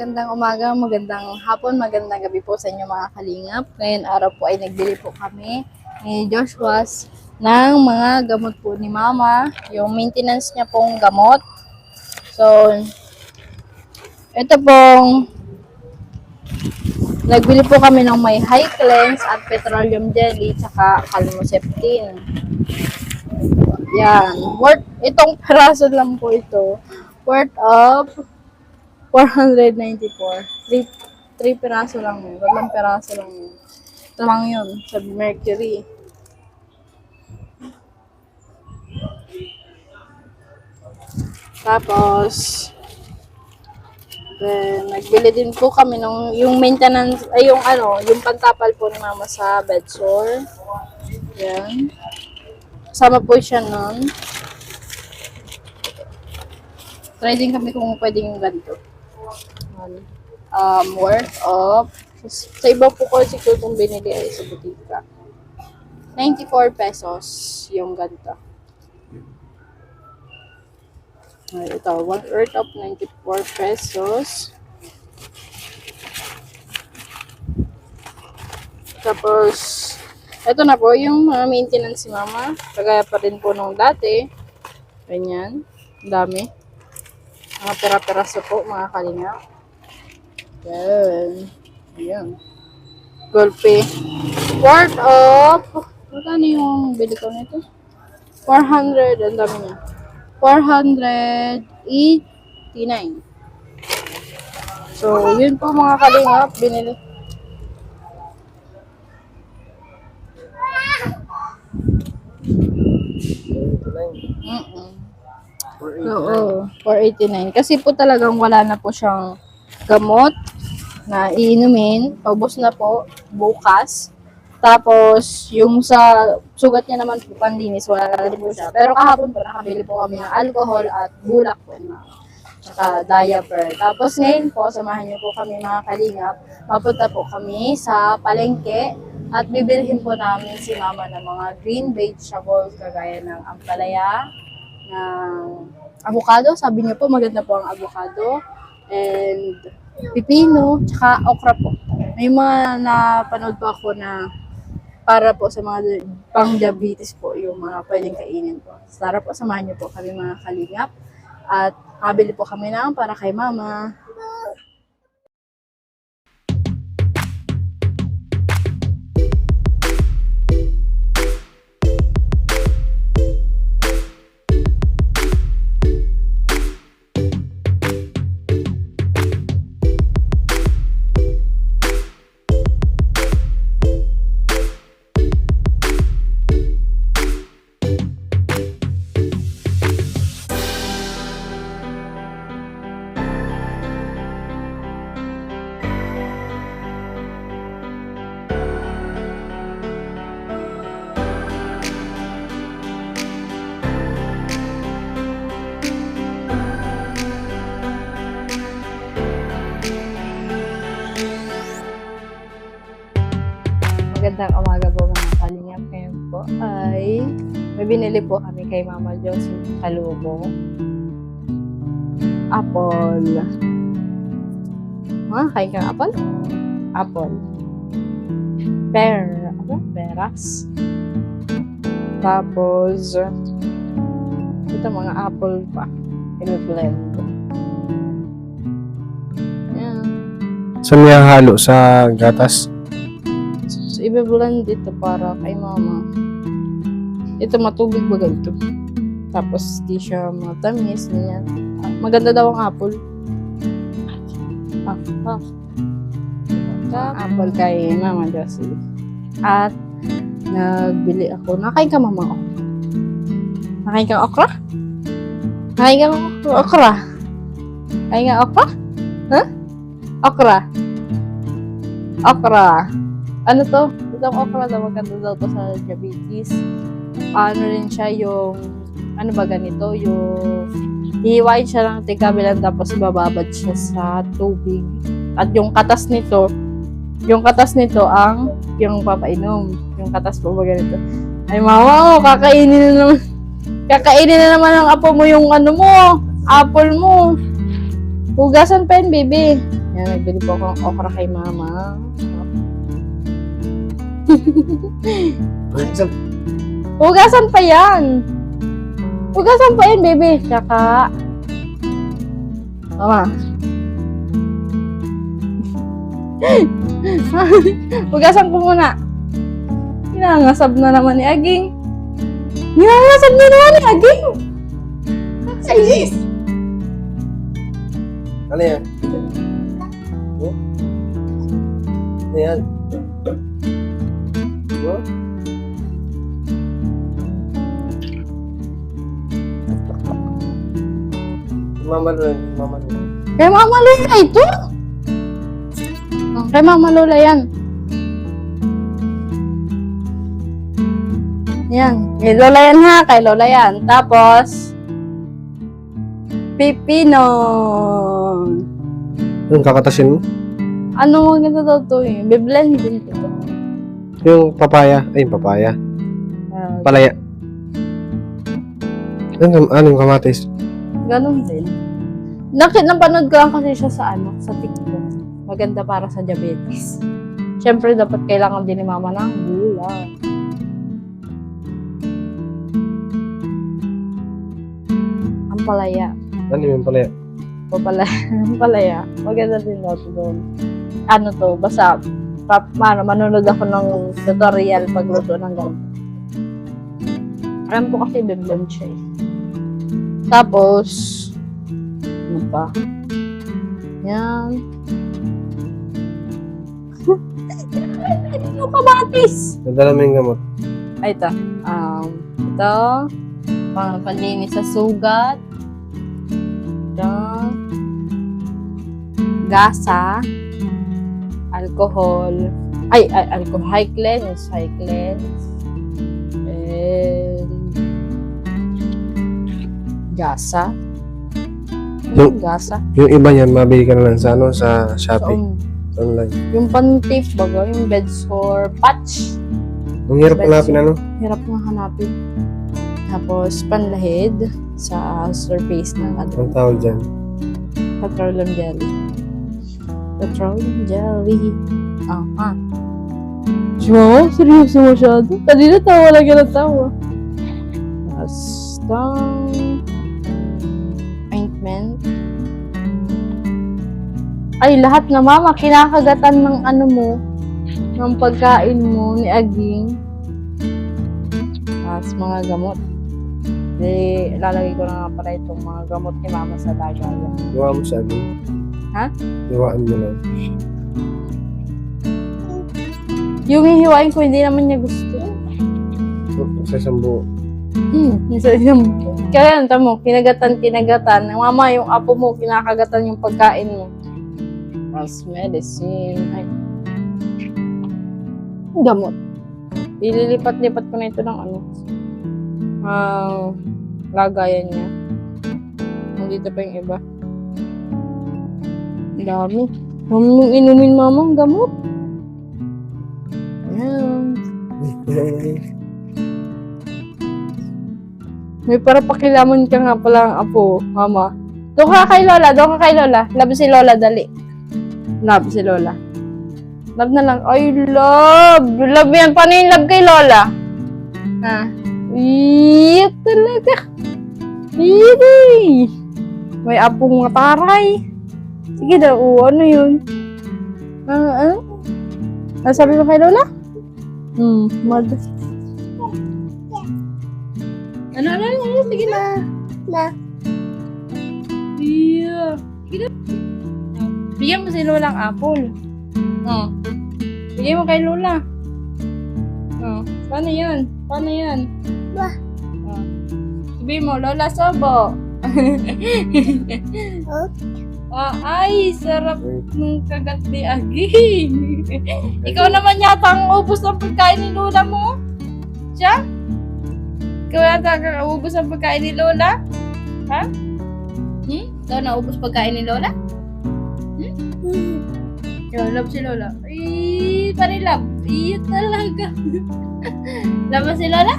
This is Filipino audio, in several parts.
magandang umaga, magandang hapon, magandang gabi po sa inyo mga kalingap. Ngayon araw po ay nagbili po kami ni Joshua ng mga gamot po ni Mama, yung maintenance niya pong gamot. So, ito pong nagbili po kami ng may high cleanse at petroleum jelly tsaka calmoseptin. Yan. Itong peraso lang po ito. Worth of 494. 3 peraso lang yun. 3 peraso lang yun. Ito lang yun. Sa Mercury. Tapos, then, nagbili din po kami ng yung maintenance, ay yung pantapal po ni Mama sa bedsore. Yan. Kasama po siya nun. Try din kami kung pwedeng ganito. Worth of, sa iba po kasi itong binili ay sa butika. 94 pesos yung ganito. Ito, worth of 94 pesos. Tapos, ito na po yung mga maintenance si Mama. Kagaya pa rin po nung dati. Ganyan. Dami. Mga pera-peraso po, mga kalinga. Yan. Ayan. Golpe. Worth of, magkano yung bili ko nito? 400, ang dami niya. 489. So, yun po mga kalingap, binili. Oo, 489. Kasi po talagang wala na po siyang gamot na iinumin. Paubos na po bukas. Tapos, yung sa sugat niya naman po, panlinis, wala na rin po siya. Pero kahapon po, nakabili po kami ng alcohol at bulak po na. Tsaka diaper. Tapos ngayon po, samahan niyo po kami mga kalingap. Mapunta po kami sa palengke at bibilhin po namin si Mama ng mga green vegetables kagaya ng ampalaya, ng avocado. Sabi niyo po, maganda po ang avocado. And pipino, tsaka okra po. May mga napanood po ako na para po sa mga pang-diabetes po yung mga pwedeng kainin po. Tara po, samahan niyo po kami mga kalingap. At mabili po kami ng para kay Mama. Magandang umaga po mga kalingap. Ngayon po ay may binili po kami kay Mama Josie Kalubo. Apple. Kain kang apple? Apple. Pear. Peras. Tapos, ito mga apple pa. I-blend. Ayan. Saan niya halo? Sa gatas? So, i-blend dito para kay Mama. Ito matubig ba ganito? Tapos di siya matamis. Ganyan. Maganda daw ang apple. Apple kay Mama Josie. At nagbili ako. Nakain ka Mama okra? Nakain ka okra? Nakain ka okra? Nakain ka okra? Huh? Okra? Okra. Ano to? Itong okra daw, maganda daw to sa diabetes. Ano rin siya yung, ano ba ganito, yung hihiwain siya ng tigkabilan tapos bababad siya sa tubig. At yung katas nito ang yung papainom. Yung katas po ba ganito. Ay Mama, kakainin na naman ang apo mo yung ano mo, apple mo. Hugasan pa yun, baby. Yan, nagbili po akong okra kay mama. Hugasan pa yan! Hugasan pa yan, baby! Tsaka... Mama. Hugasan ko muna. Hinangasab na naman ni Aging. Hinangasab na naman ni Aging! Ayos! Ano yan? Oh? Ano yan? Oh? Mamalo. Kay Mama Lola ito? Kay Mama Lola yan. Yan. Kay Lola yan ha. Kay Lola yan. Tapos, pipino. Yung kakatasin mo? Ano mo ganito daw to eh? Biblend din ito. Yung papaya. Ay, yung papaya. Palaya. Anong kamatis? Ganon din. Napanood ko lang kasi siya sa sa TikTok. Maganda para sa diabetes. Siyempre, dapat kailangan din ni Mama ng gulay. Ang palaya. Ano yung palaya? Ang palaya. Maganda din daw ito doon. Ano to, basta manunod ako ng tutorial pagluto ng ganito. Alam ko kasi biblend siya eh. Tapos, ano pa? Yan. Yung kamatis! Nadala mo yung gamot. Ay, ito. Ito. Panlinis sa sugat. Ito. Gasa. Alcohol. Alcohol. High cleanse. And gasa. Gasa. Yung iba niyan, mabili ka na lang sa sa Shopee. Online. Yung pan-tape baga, yung bed sore patch. Ang hirap hanapin Hirap nga hanapin. Tapos panlahid sa surface ng Ang tawag dyan? petroleum jelly. Petroleum jelly. Si Mama, seryoso masyado. Kanina tawa lang yan ang tawa. Basta ointment. Ay, lahat na Mama, kinakagatan ng ng pagkain mo ni Aging. Tapos mga gamot. Ilalagay ko na nga pala itong mga gamot ni Mama sa lagayan. Iwa mo sa amin. Ha? Iwaan mo lang. Yung hihiwain ko, hindi naman niya gusto. Sa isang buo. Kaya nanta mo, kinagatan. Mama, yung apo mo, kinakagatan yung pagkain mo. As medicine. Ay. Gamot. Ililipat-lipat ko na ito ng lagayan niya. Nandito pa yung iba. Ang dami. Dami mong inumin, Mama, ang gamot. Ayan. May para pakilaman ka nga pala ang apo, Mama. Doon ka kay Lola. Love si Lola, dali. Love si Lola. Love na lang. Ay, love. Love yan. Paano yung love kay Lola? Ha? Iya talaga. Iya. May apong mga taray. Sige daw. Ano yun? Sabi mo kay Lola? Mad. Ano? Sige na. Iya. Sige na. Bigyan mo si Lola ang apple. Bigyan mo kay Lola. Paano yan? Sabihin mo, Lola Sobo. Ay, sarap ng kagat ni Aging. Ikaw naman yata ang ubos ng pagkain ni Lola mo. Siya? Ikaw yata ang ubos ng pagkain ni Lola? Ha? Ikaw na ubos pagkain ni Lola? Love si Lola. Ay, parilab. Iya talaga. Love mo si Lola?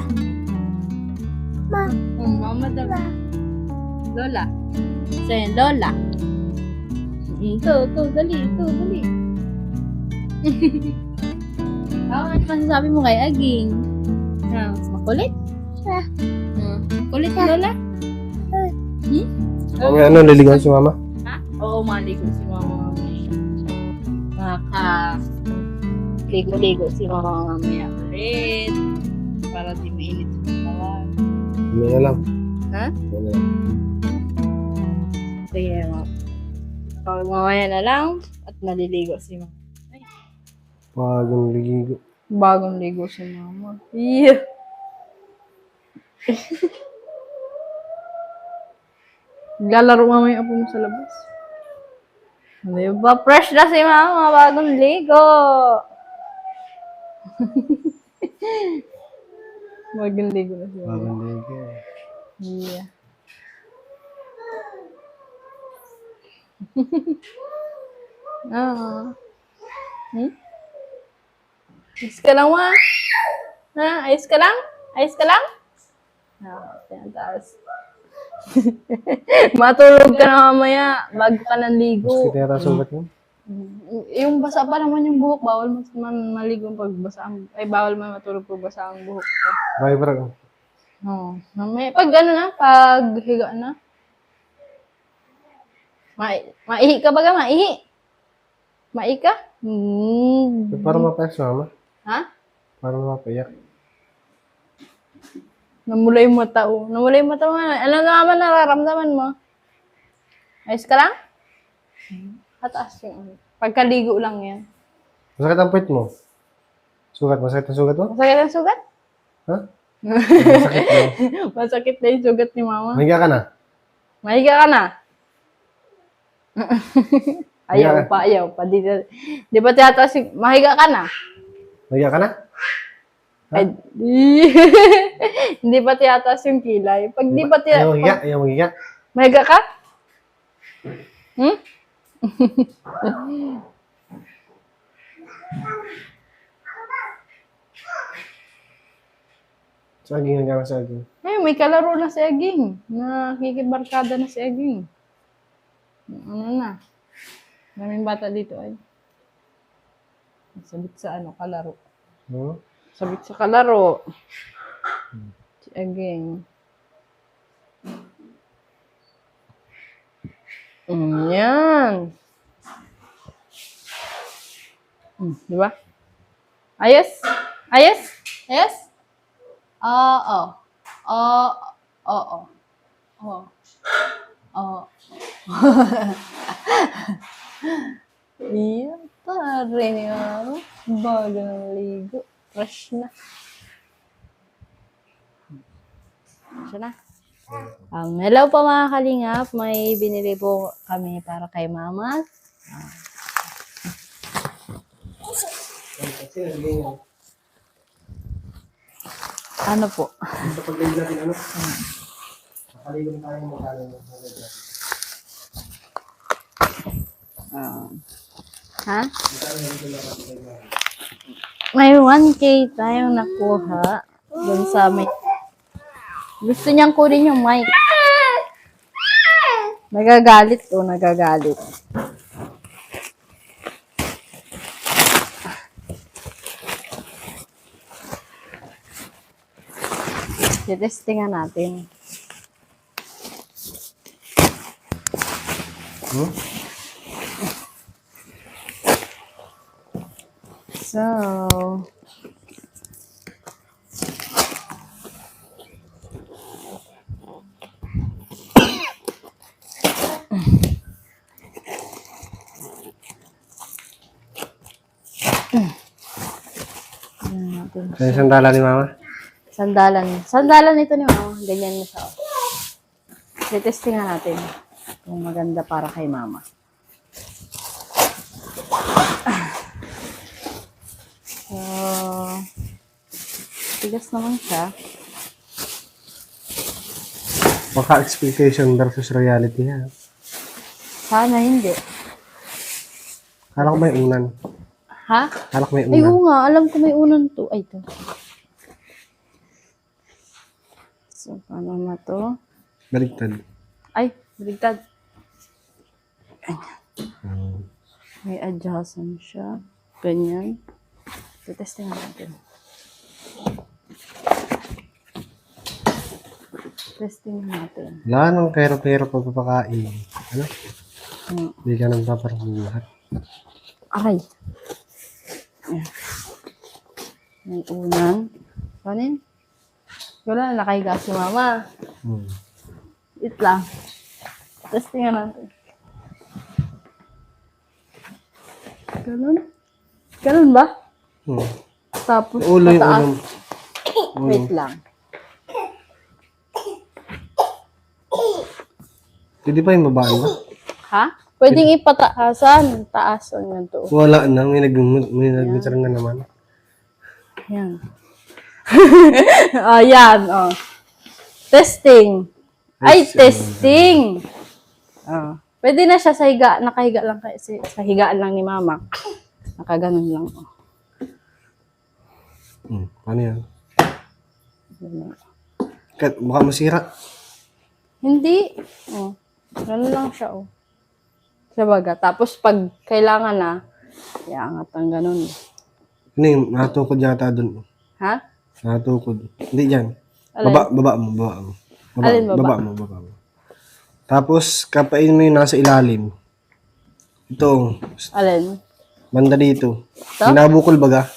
Mama daw. Lola. Sa'yo, Lola. Ito, dali. Ano masasabi mo kay Aging? Makulit? Siya. Kulit na lola? May ano, liligaw si mama? Ha? Oo, maligo si mama mamaya. Ligo-ligo si mama mamaya ulit. Para di mainit sa katawan. Ano na lang. Ha? Ano na lang. Sige, pag mamaya na lang at naliligo si mama. Bagong ligigo. Bagong ligo si mama. Yeah. Naglalaro mamaya po mo sa labas. Diba? Fresh na si mama. Bagong ligo. Bagong ligo na si mama. Bagong ligo. Yeah. Ayos ka lang, ma. Ha? Ayos ka lang? Ayos ka lang? Pinataas. Matulog ka na mamaya bago ka nang Mas ligo. kita yata sugat mo? Yung basa pa naman yung buhok, bawal man maligo pag basa ang, ay bawal man matulog pag basa ang buhok ko. Viber. Oo. Pag ano na, pag higa na. Maihi ka baga, maihi. Maihi ka? Para mapayak si mama. Ha? Para mapayak. Namulay yung mata, oh. Namulay yung mata mo. Ano naman nararamdaman mo? Ayos ka lang? Mataas yung ano. Pagkaligo lang yan. Masakit ang puwit mo? Sugat? Masakit ang sugat mo? Masakit ang sugat? Ha? Masakit mo? Masakit na yung sugat ni mama. Mahiga ka na? Mahiga ka na? Mahiga Ayaw pa. Di ba tiyataas yung... Mahiga ka na? Mahiga ka na? Ay, hindi pa tiyataas yung kilay. Pag di pa Ayaw mahiga? Ayaw mahiga? Mahiga ka? Hmm? Saging hanggang saging. Ay, may kalaro na si Aging. Nakikibarkada na si Aging. Ano na? Maraming bata dito ay. Sabit sa ano, kalaro. Hmm? Sabit sa kalaro. Si Aging. Yan. Di ba? Ayos? Ayos? Ayos? Oo. Oo. Oo. Oo. Oo. Iya, pare niya. Bago ng ligo. Fresh na. Siya na. Hello po mga kalingap. May binili po kami para kay mama. Ano po? Sa pag-live natin, ano? Nakaligon tayo mo kala mo. Ha? May 1K tayong nakuha dun sa may... Gusto niyang kunin yung mic. Nagagalit o nagagalit. Testingan natin. So, Kaya sandala ni mama? sandalan. Sandalan ito ni mama. Ganyan na siya. Testingan natin kung maganda para kay mama. So, tigas naman siya. Baka expectation versus reality ha. Sana hindi. Kala ko may unan. Ha? Kala ko may Ay, unan. oo nga. Alam ko may unan to. Ay, ito. So, paano na to? Baligtad. Ay, baligtad. Ganyan. May adjustment siya. Ganyan. Testing natin. Testing natin. Wala nang pero pagpapakain. Ano? Hmm. Hindi ka nang paparanguhat. Aray. Ayan. May unan. Kanin? Wala, nakahiga si mama. Wait lang. Testing natin. Ganun? Ganun ba? Tapos, Ulo yung pataas. ulo. Wait lang. Pwede pa yung babae ba? Ha? Pwedeng ipataasan. Taasan yan to. Wala na. May nagmitar na naman. Yan. Yan. Oh. Testing. Ay, testing. Oh. Pwede na siya sa higa. Nakahiga lang kasi. Sa higaan lang ni mama. Nakaganon lang. Oh. Paano yan? Baka masira. Hindi. Oh. Ganun lang siya. Oh. Sabaga. Tapos pag kailangan na, iangat ang ganun. Ano yung natukod yata dun? Ha? Natukod. Hindi dyan. Alin? Baba mo. Alin baba? Baba mo. Tapos, kapain mo yung nasa ilalim. Ito, Alin? banda dito. Ito? Hinabukol baga.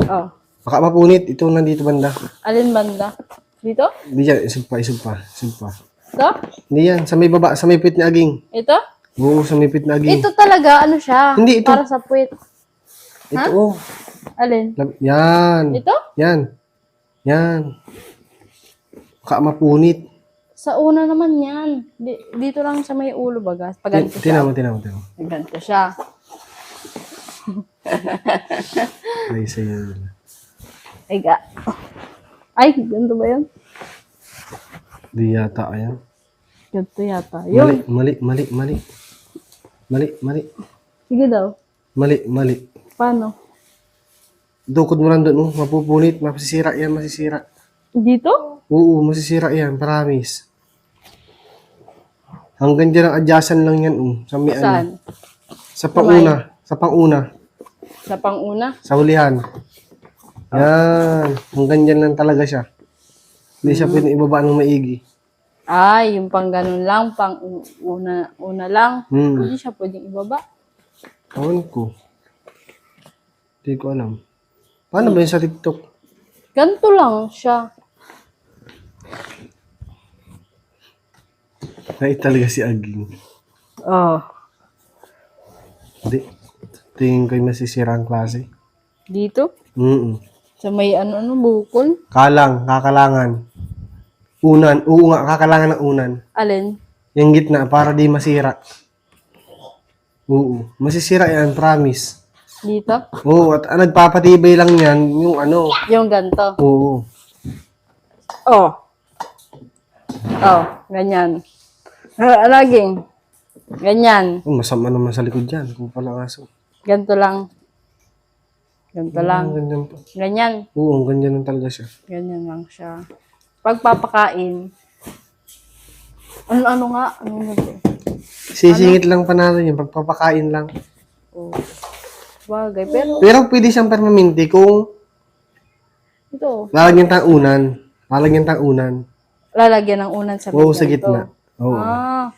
Oh. Baka mapunit. Ito nandito banda. Alin banda? Dito? Hindi dyan. Isog pa. Ito? Hindi yan. Sa may baba. Sa may pit na aging. Ito? Oo, sa may pit na aging. Ito talaga, ano siya? Hindi, ito. Para sa puwit. Ito, oh. Alin? Yan. Ito? Yan. Baka mapunit. Sa una naman yan. Dito lang sa may ulo baga. Pag ganito siya. Tinan mo. Pag ganito siya. Ay, sa'yo. Ay, Ay, ganito ba yun? Di yata yan. Ganito yata. Yun. Mali. Sige daw. Mali. Paano? Dukod mo lang doon, oh. Mapupunit. Masisira yan. Dito? Oo, masisira yan. Promise. Hanggang dyan ang adyasan lang yan, oh. Sa may ano. Saan? Sa panguna. Sa panguna? Sa hulihan. Yan. Hanggang dyan lang talaga siya. Hindi siya pwede ibaba ng maigi. Ay, yung pang ganun lang. Pang una lang. Hindi siya pwedeng ibaba. Ewan ko. Hindi ko alam. Paano ba yun sa TikTok? Ganito lang siya. Ay, talaga si Aging. Oh. Hindi. Tingin ko yung masisira ang klase. Dito? Sa may bukol? Kakalangan. Unan. Oo nga, kakalangan ng unan. Alin? Yung gitna, para di masira. Oo. Masisira yan, promise. Dito? Oo, at nagpapatibay lang yan, yung ano. Yung ganito. Oo. Oh. Oh, ganyan. Laging. Ganyan. Oh, masama naman sa likod yan, kung pala aso. Ganito lang. Ganito lang. Ganyan pa. Ganyan. Oo, ganyan lang talaga siya. Ganyan lang siya. Pagpapakain. Ano nga? Ano ba? Sisingit lang pa natin yung pagpapakain lang. Oh. Bagay. Pero, Pero pwede siyang permanente kung ito. lalagyan tang unan. Lalagyan ng unan sa Oo, sa ganito. gitna. Oo. Ah.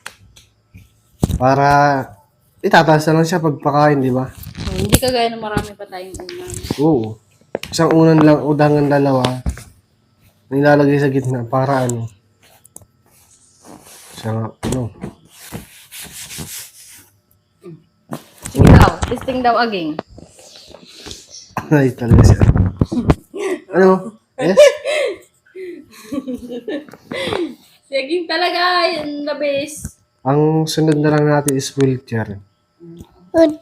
Para itataas na lang siya pagpakain, di ba? Hindi kagaya na marami pa tayong unan. Oo. Isang unan lang o dangan dalawa. Nilalagay sa gitna para ano. Siya ano. Sige daw. Testing daw aging. Ay, talaga siya. Ano? Yes? Aging talaga. Yun the best. Ang sunod na lang natin is wheelchair. Oy,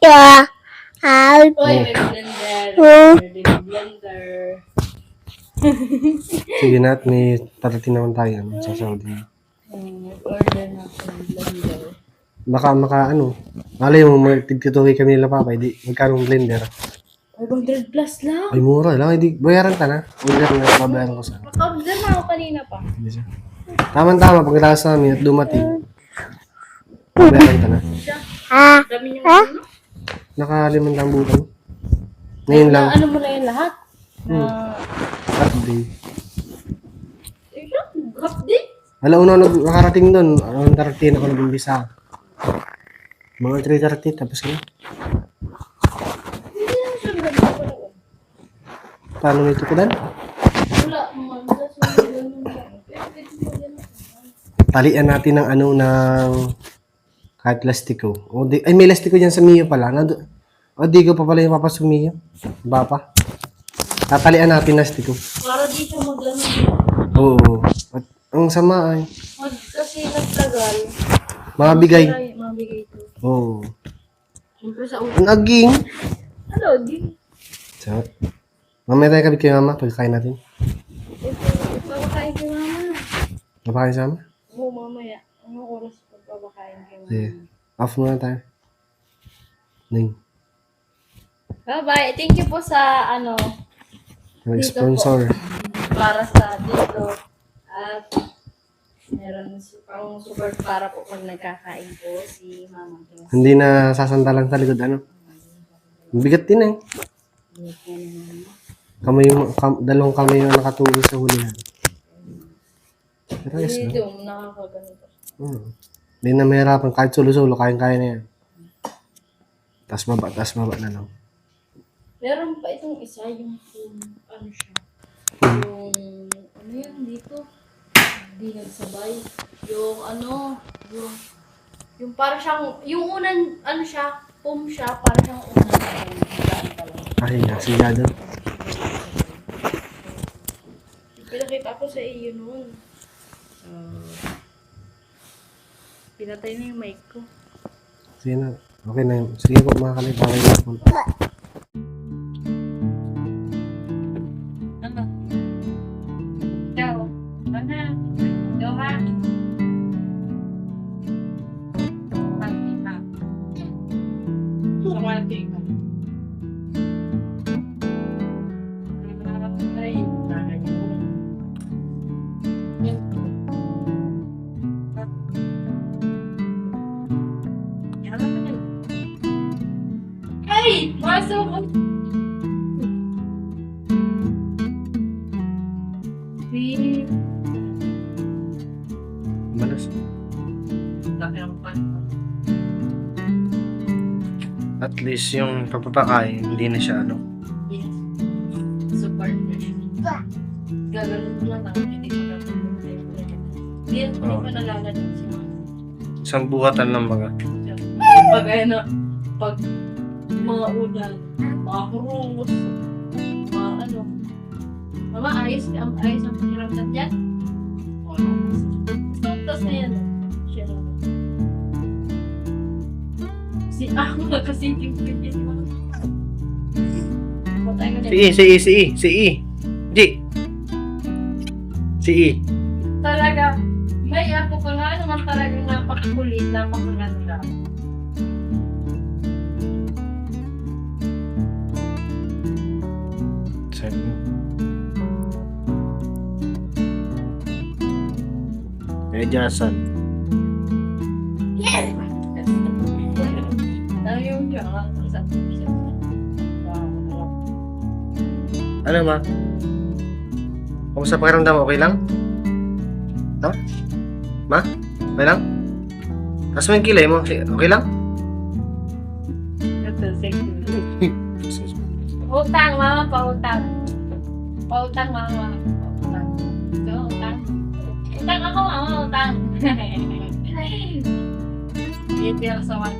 may blender. May blender. Sige natin, may parating naman tayo sa Saudi. Order natin ng blender. Baka ano, malay mo, tigtituloy kami nila papa, hindi, magkano ang blender? 500 plus lang. Ay, mura lang, hindi, bayaran ka na. Order na, babayaran ko sana. Naka-order na ako kanina pa. Hindi siya. Tama-tama, pagkatapos namin at dumating, bayaran ka na. Dami niyo ano? Nakalimandang bulan. Ngayon lang. Ano mo na yun lahat? Saturday. Half day? Alauna nakarating doon. Around 13 ako nag-umbisa. Mga 3:30 tapos na. Hindi na siya ganun. Paano may tukudan? Wala. Talian natin ng ano ng kahit lastiko. O di, ay may lastiko diyan sa Mio pala. O di ko pa pala yung papasok Mio. Iba pa. Tatalian natin lastiko. Para di siya mag-ano. Oo. At ang sama ay Kasi nagtagal. mabigay. Mabigay ito. Oo. Siyempre sa ulo. Ang aging. Ano, di. Chat. Mamaya tayo kami kay mama pagkain natin. Pagpapakain kay mama. Mapakain sa mama? Oo, mamaya. Ano oras pagpapakain kay mama? Sige. Off muna tayo. Ning. Bye-bye. Thank you po sa ano, Ang Dito sponsor. para sa dito. At meron pang support para po pag nagkakain po si Mama Diyos. Hindi na sasandalan sa likod ano. Bigat din eh. Dalawang kamay yung nakatulog sa hulihan. Pero yes, no? Dito, nakakaganito. Hindi na mahirapan. Kahit sulo-sulo, kayang-kaya na yan. Tas baba na lang. Meron pa itong isa, yung ano siya. Yung, ano yan dito? Hindi nagsabay. Yung ano, yung parang siyang, yung unang, ano siya, foam siya, parang siyang unang higaan pa lang. Ay, sigado. Pinakita ko sa iyo noon. Pinatay na yung mic ko. Sige na. Okay na yun. Sige po mga kalay. Para yun po. Ano? Ikaw. Ano? Ikaw ha? Mantika. Sa mantika. Ay, nakayun. Ay! Masok! Malas. At least yung pagpapakain, hindi na siya ano. Yes. Support na siya. Gaganon mo lang ako, hindi ko lang hindi pa nalalaman si Mama. Isang buhatan lang baga. Pag ano, pag mga ulan, mga krus, mga ano. Mama, ayos ang pakiramdam dyan? Tapos na yan. Siya lang. Ako magkasingking pipin mo. Si E. G. Si E. Talaga, may ako pa nga naman talagang napakakulit, napakaganda. Jason. Yung siya, Ano ma? Kumusta pakiramdam mo? Okay lang? Ha? Ma? Okay lang? Taas mo yung kilay mo. Okay lang? Utang, mama, pautang. Pautang, mama. Pautang. So, utang. Utang ako, mama, utang. Hindi ako sa one.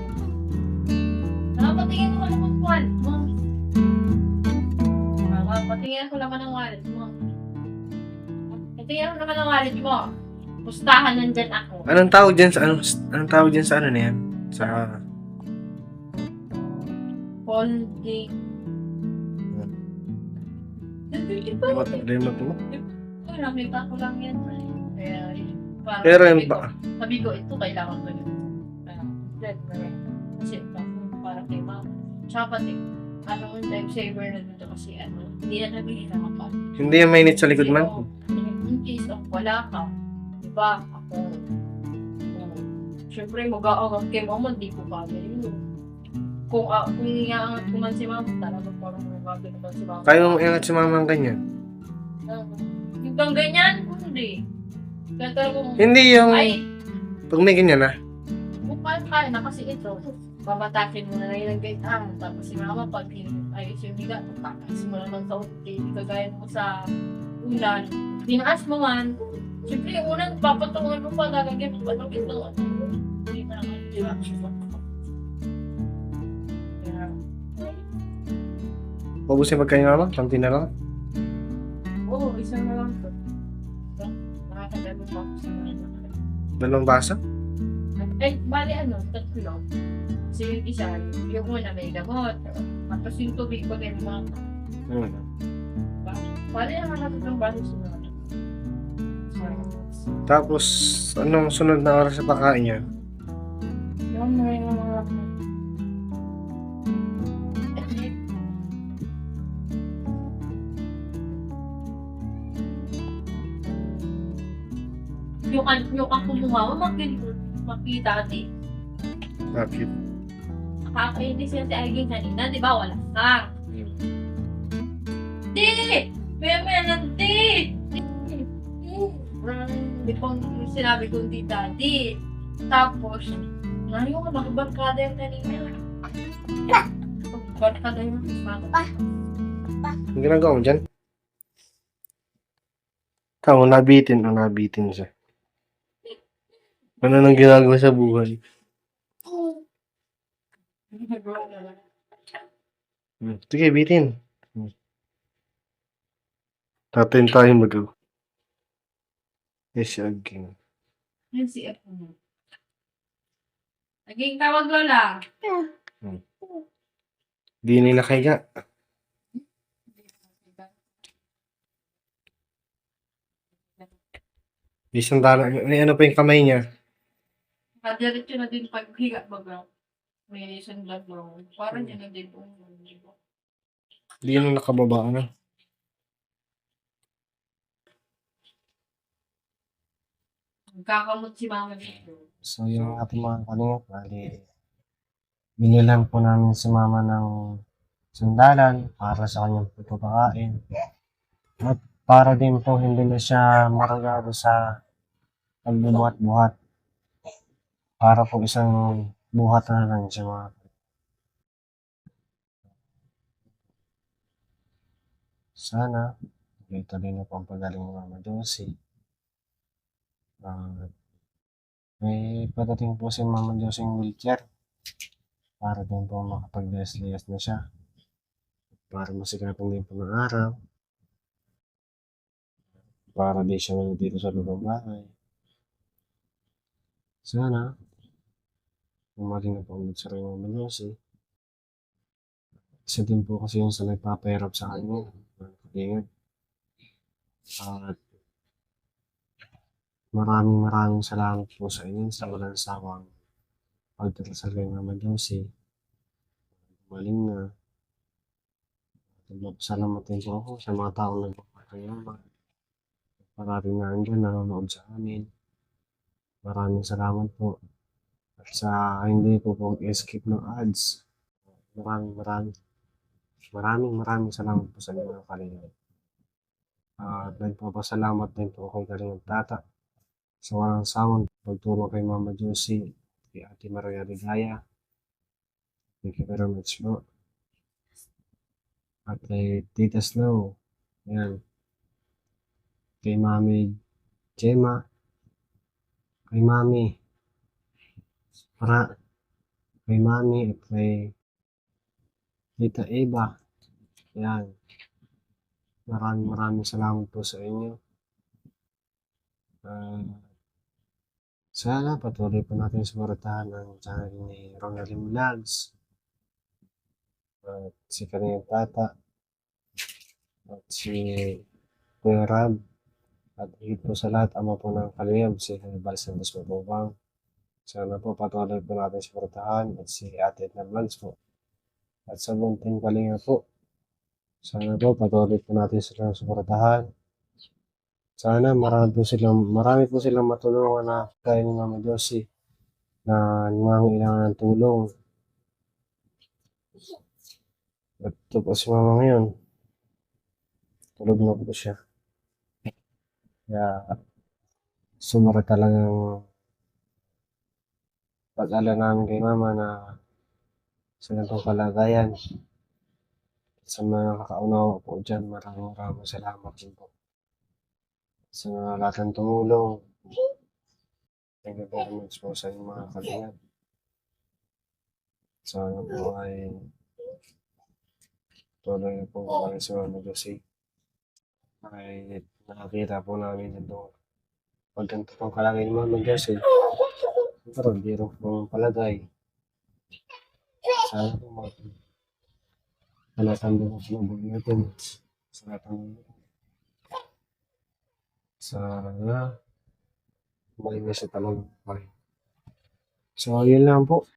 Patingin mo naman ng wallet mo. Patingin ko naman ng wallet mo. Patingin ko naman ng wallet mo. Pustahan nandyan ako. Anong tawag dyan sa anong tawag dyan sa ano na yan? Sa Holding. remote mo? Nakita ko lang yan. Kaya, parang Pero yung ba? sabi ko, ito kailangan ko yun. Kasi parang kay mama. Tsaka pati, yung time saver na dito kasi hindi na nabili na kapag. Hindi yung mainit sa likod man? In case of wala ka, diba, ako, Siyempre, mag-aawag kay mama, di ko kaya yun. Kung iangat ko man si mama, talagang parang magagano naman si mama. Kaya mo ingat si mama ang ganyan. Yung bang ganyan, hindi. Kaya talagang, Hindi yung... ay, Pag may ganyan na. kaya na kasi ito. Babatakin mo na lang yung gaitan. Tapos si mama, pag ayos yung higa, takas mo naman sa unti. Kagaya mo sa ulan. Tinaas mo man. Siyempre, yung unang papatungan mo pa, gagagyan mo pa ng ito. Hindi na naman, di ba? Kaya, Pabusin pagkain ni mama. Kampi na lang. oo, isa na lang to. Nakakagano pa ako sa mga. Dalawang baso. Bali tatlo. So yung isa, yung una may gamot. Tapos yung tubig ko din mga. Bali naman natin yung bali sa mga. Tapos, anong sunod na oras sa pagkain niya? Yung mga. Yung ako lumawa, makita ati. Bakit? Nakakainis yan si Aging kanina, di ba? Wala ka. Di! Maya nanti! Di ko sinabi kong di daddy. Tapos, ngayon ka magbarkada yung kanina. Magbarkada yung mama. Ang ginagawa mo dyan? Tama, nabitin siya. Ano nang ginagawa sa buhay? Sige, bitin. Tatin tayo mag-go. Yes, aging. Yan si Ako. Aging tawag lola. Di nila kaya. Isang dala. May ano pa yung kamay niya. Kadiretso na din paghiga baga. May sunlag mo. Parang yan na din po. Di na nakababa na. Magkakamot si mama dito. So, yung ating mga kalingap, bali, binilan po namin si mama ng sandalan para sa kanyang pagpapakain. At para din po hindi na siya maragado sa pagbubuhat-buhat. Para po isang buhat na lang siya mga. Sana, tuloy na po ang pagaling ng Mama Josie. May patating po si Mama Josie yung wheelchair. Para din po makapag-layas-layas na siya. Para masikapan din po ng araw. Para di siya lang dito sa lubang bahay. Sana, umaling na po ulit sa rin ng Mama Josie. Isa din po kasi yung sa nagpapahirap sa kanya. Katingin. At maraming salamat po sa inyo sa walang sawang pagdarasal kay Mama Josie. Maling na. Salamat din po ako sa mga taong nagpapakayaman. Parating na andyan, nanonood sa amin. Maraming salamat po. At sa hindi po escape ng ads. Maraming salamat po sa inyo mga kalingap. At nagpapasalamat din po ako kay Kalingap Tata sa walang sawang pagtulong kay Mama Josie, kay Ate Maria Ligaya. Thank you very much po. At kay Tita Snow. Ayan. Kay Mami Gemma. Kay Mami. Kay Mami at kay Tita Eva. Ayan. Maraming salamat po sa inyo. Sana patuloy po natin suportahan ang channel ni Ronaldin Vlogs. At si Kalingap Tata. At si Kuya Rab. At higit po sa lahat, ama po ng Kalingap, si Hannibal Santos Mabubang. Sana po patuloy po natin suportahan. At si Ate Edna Vlogs po. At sa buong team Kalingap po. Sana po patuloy po natin silang suportahan. Sana marami po silang matulungan na kaya ni Mama Josie na nangangailangan ng tulong. At ito po si mama ngayon, tulog na po siya. Kaya sumara talagang pag-ala namin kay mama na sa ganitong kalagayan. Sa mga nakakaunawa po dyan, maraming salamat din po. Sa mga lahat ng tumulong, thank you very much po sa inyong mga kalingap. Sana po ay tuloy na po kami sa mga Diyos ay nakakita po namin ito. Pag ganito pong kalagayan ng mga Diyos pero biro pong palagay. Sana po mga palatang bukas ng buhay natin. Sana malinis sa talong. So, yun lang po.